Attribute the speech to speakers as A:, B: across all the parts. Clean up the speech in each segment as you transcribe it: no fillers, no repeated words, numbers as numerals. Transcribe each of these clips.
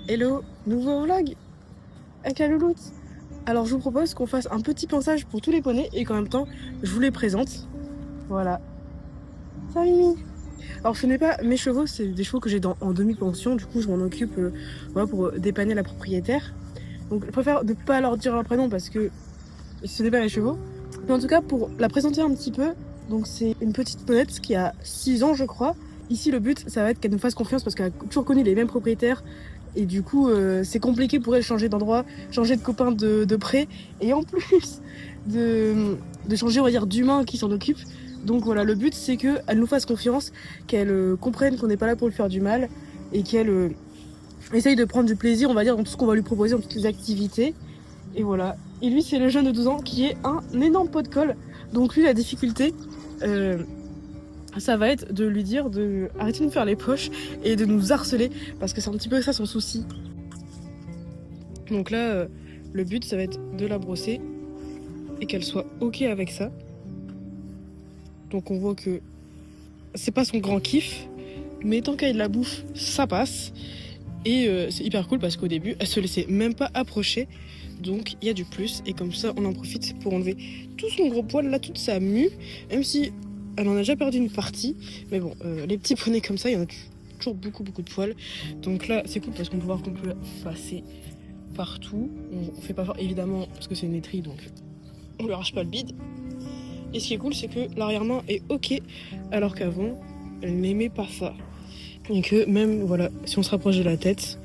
A: Hello, nouveau vlog avec la louloute. Alors je vous propose qu'on fasse un petit pensage pour tous les poneys et qu'en même temps je vous les présente. Voilà. Salut Mimi. Alors ce n'est pas mes chevaux, c'est des chevaux que j'ai en demi-pension, du coup je m'en occupe voilà, pour dépanner la propriétaire. Donc je préfère ne pas leur dire leur prénom parce que ce n'est pas mes chevaux. Mais en tout cas pour la présenter un petit peu, donc c'est une petite ponette qui a 6 ans je crois. Ici le but ça va être qu'elle nous fasse confiance parce qu'elle a toujours connu les mêmes propriétaires. Et du coup, c'est compliqué pour elle de changer d'endroit, changer de copain de près. Et en plus de changer, on va dire, d'humain qui s'en occupe. Donc voilà, le but, c'est qu'elle nous fasse confiance, qu'elle comprenne qu'on n'est pas là pour lui faire du mal. Et qu'elle essaye de prendre du plaisir, on va dire, dans tout ce qu'on va lui proposer, dans toutes les activités. Et voilà. Et lui, c'est le jeune de 12 ans qui est un énorme pot de colle. Donc lui, la difficulté... ça va être de lui dire de arrêter de nous faire les poches et de nous harceler parce que c'est un petit peu ça son souci. Donc là, le but ça va être de la brosser et qu'elle soit ok avec ça. Donc on voit que c'est pas son grand kiff, mais tant qu'elle la bouffe, ça passe. Et c'est hyper cool parce qu'au début, elle se laissait même pas approcher. Donc il y a du plus et comme ça on en profite pour enlever tout son gros poil, là toute sa mue, même si elle en a déjà perdu une partie. Mais bon, les petits poneys comme ça, il y en a toujours beaucoup de poils. Donc là c'est cool parce qu'on peut voir qu'on peut passer partout. On fait pas fort évidemment parce que c'est une laiterie donc on lui arrache pas le bide. Et ce qui est cool c'est que l'arrière-main est ok alors qu'avant elle n'aimait pas ça. Et que même voilà, si on se rapproche de la tête,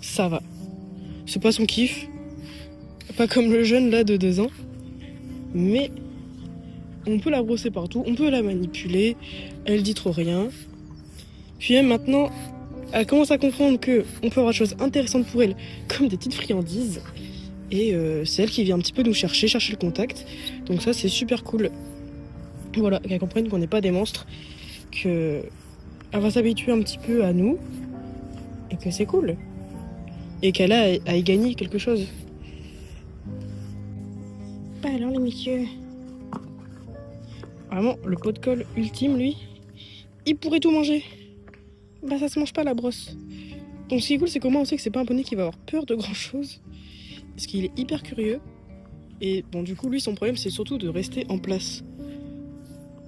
A: ça va. C'est pas son kiff. Pas comme le jeune là de 2 ans. Mais on peut la brosser partout, on peut la manipuler, elle dit trop rien. Puis même maintenant, elle commence à comprendre que on peut avoir des choses intéressantes pour elle, comme des petites friandises. Et c'est elle qui vient un petit peu nous chercher le contact. Donc ça c'est super cool. Voilà, qu'elle comprenne qu'on n'est pas des monstres, qu'elle va s'habituer un petit peu à nous, et que c'est cool. Et qu'elle a à y gagner quelque chose. Bah alors les messieurs. Vraiment, le pot de colle ultime, lui, il pourrait tout manger. Bah ça se mange pas la brosse. Donc ce qui est cool, c'est qu'au moins on sait que c'est pas un poney qui va avoir peur de grand chose. Parce qu'il est hyper curieux. Et bon du coup lui son problème c'est surtout de rester en place.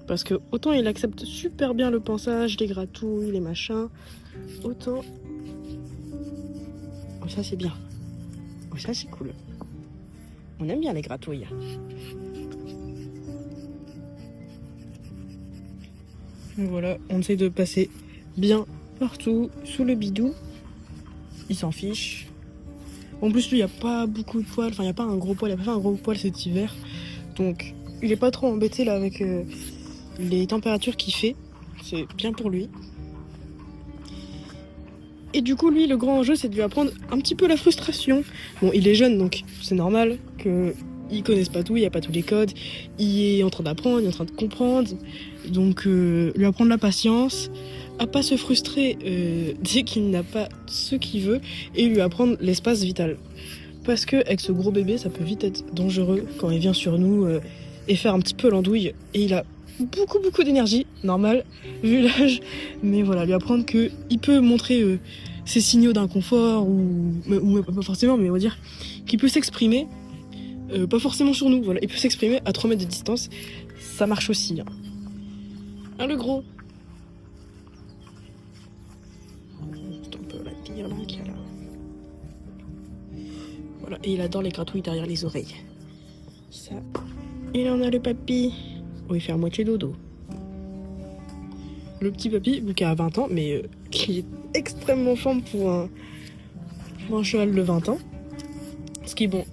A: Parce que autant il accepte super bien le pansage, les gratouilles, les machins. Autant... Oh ça c'est bien. Oh ça c'est cool. On aime bien les gratouilles. Voilà, on essaie de passer bien partout, sous le bidou. Il s'en fiche. En plus, lui, il n'y a pas beaucoup de poils. Enfin, il n'y a pas un gros poil. Il n'a pas fait un gros poil cet hiver. Donc, il est pas trop embêté là avec les températures qu'il fait. C'est bien pour lui. Et du coup, lui, le grand enjeu, c'est de lui apprendre un petit peu la frustration. Bon, il est jeune, donc c'est normal qu'il connaisse pas tout. Il n'y a pas tous les codes. Il est en train d'apprendre, il est en train de comprendre. Donc, lui apprendre la patience, à pas se frustrer dès qu'il n'a pas ce qu'il veut, et lui apprendre l'espace vital. Parce que avec ce gros bébé, ça peut vite être dangereux quand il vient sur nous et faire un petit peu l'andouille. Et il a beaucoup d'énergie, normal, vu l'âge. Mais voilà, lui apprendre qu'il peut montrer ses signaux d'inconfort, ou pas forcément, mais on va dire qu'il peut s'exprimer, pas forcément sur nous, voilà. Il peut s'exprimer à 3 mètres de distance, ça marche aussi. Hein. Hein, le gros. C'est un peu la pire là qu'il y a là. Voilà, et il adore les gratouilles derrière les oreilles. Ça. Et là on a le papy. Oh, il fait à moitié dodo. Le petit papy, qui a 20 ans, mais qui est extrêmement forme pour un cheval de 20 ans. Ce qui, bon,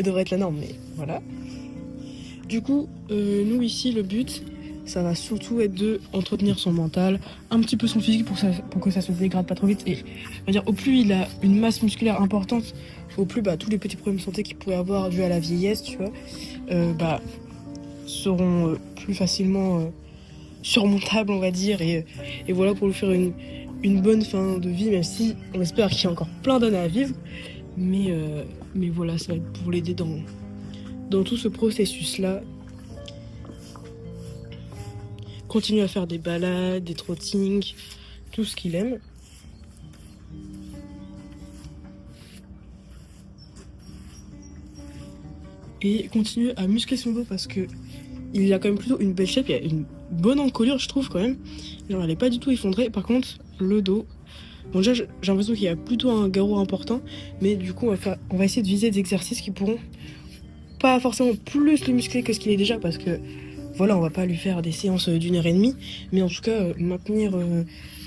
A: devrait être la norme, mais voilà. Du coup, nous ici, le but, ça va surtout être de entretenir son mental, un petit peu son physique pour que ça se dégrade pas trop vite. Et on va dire, au plus il a une masse musculaire importante, au plus tous les petits problèmes de santé qu'il pourrait avoir dû à la vieillesse, tu vois, seront plus facilement surmontables, on va dire. Et voilà, pour lui faire une bonne fin de vie, même si on espère qu'il y a encore plein d'années à vivre. Mais voilà, ça va être pour l'aider dans tout ce processus-là. Continue à faire des balades, des trottings, tout ce qu'il aime. et continuer à muscler son dos parce que il a quand même plutôt une belle shape, il y a une bonne encolure je trouve quand même. Genre elle est pas du tout effondrée. Par contre le dos, bon déjà j'ai l'impression qu'il y a plutôt un garrot important, mais du coup on va essayer de viser des exercices qui pourront pas forcément plus le muscler que ce qu'il est déjà, parce que voilà, on va pas lui faire des séances d'1 heure et demie, mais en tout cas maintenir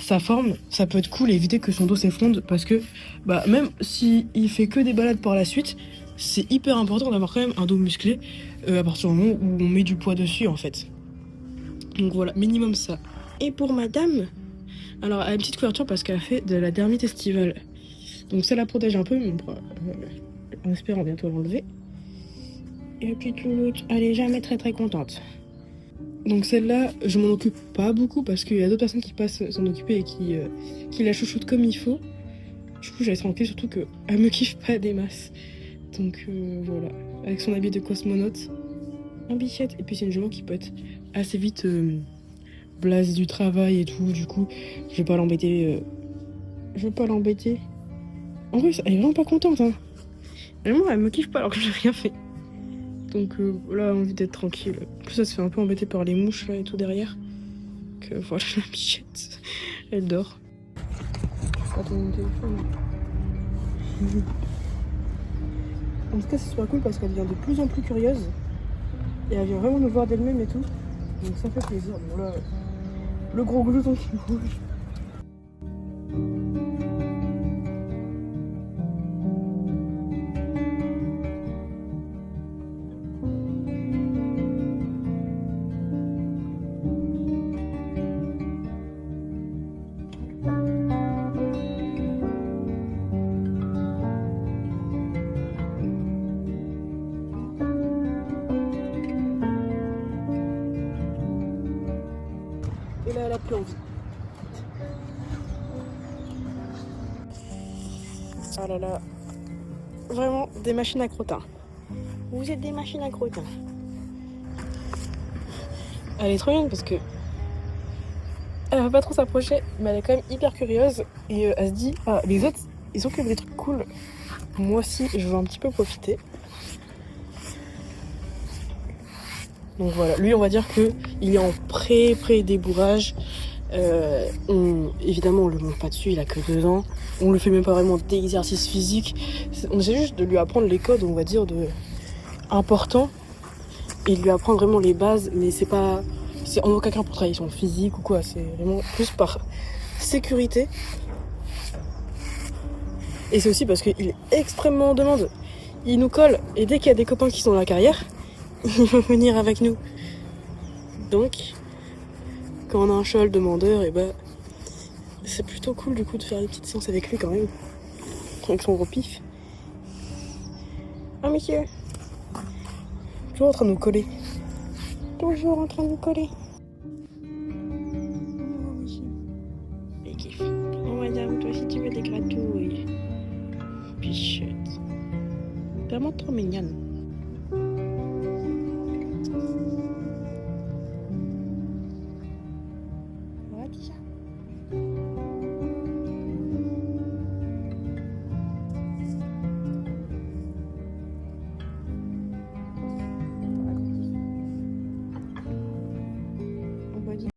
A: sa forme, ça peut être cool et éviter que son dos s'effondre, parce que bah même si il fait que des balades par la suite, c'est hyper important d'avoir quand même un dos musclé à partir du moment où on met du poids dessus en fait. Donc voilà, minimum ça. Et pour madame, alors elle a une petite couverture parce qu'elle a fait de la dermite estivale, donc ça la protège un peu, mais en espérant bientôt l'enlever. Et la petite louloute, elle est jamais très très contente. Donc celle-là, je m'en occupe pas beaucoup parce qu'il y a d'autres personnes qui passent s'en occuper et qui la chouchoutent comme il faut. Du coup, j'allais tranquille, surtout qu'elle me kiffe pas des masses. Donc voilà, avec son habit de cosmonaute, un bichette. Et puis c'est une jument qui peut être assez vite blase du travail et tout. Du coup, je vais pas l'embêter. En vrai, elle est vraiment pas contente. Hein. Vraiment, elle me kiffe pas alors que j'ai rien fait. Donc là, envie d'être tranquille. En plus, ça se fait un peu embêter par les mouches là et tout derrière. Que voilà, la bichette, elle dort. Attends mon téléphone. En tout cas, c'est super cool parce qu'elle devient de plus en plus curieuse. Et elle vient vraiment nous voir d'elle-même et tout. Donc ça fait plaisir. Bon là, le gros glouton qui bouge. Et là, elle a plus envie. Ah là là. Vraiment des machines à crottin. Vous êtes des machines à crottin. Elle est trop mignonne parce que elle va pas trop s'approcher, mais elle est quand même hyper curieuse. Et elle se dit, ah, les autres, ils ont que des trucs cool. Moi aussi, je veux un petit peu profiter. Donc voilà, lui, on va dire qu'il est en pré-débourrage. Évidemment, on le monte pas dessus, il a que 2 ans. On le fait même pas vraiment d'exercice physique. On essaie juste de lui apprendre les codes, on va dire, importants. Et de lui apprendre vraiment les bases, mais c'est en aucun cas pour travailler son physique ou quoi. C'est vraiment plus par sécurité. Et c'est aussi parce qu'il est extrêmement en demande. Il nous colle, et dès qu'il y a des copains qui sont dans la carrière, il va venir avec nous. Donc, quand on a un cheval demandeur, et bah, c'est plutôt cool du coup de faire des petites séances avec lui quand même. Avec son gros pif. Ah monsieur, toujours en train de nous coller. Toujours en train de nous coller. Et kiffe. Oh madame, toi aussi tu veux des gratouilles. Pichette. Vraiment trop mignonne.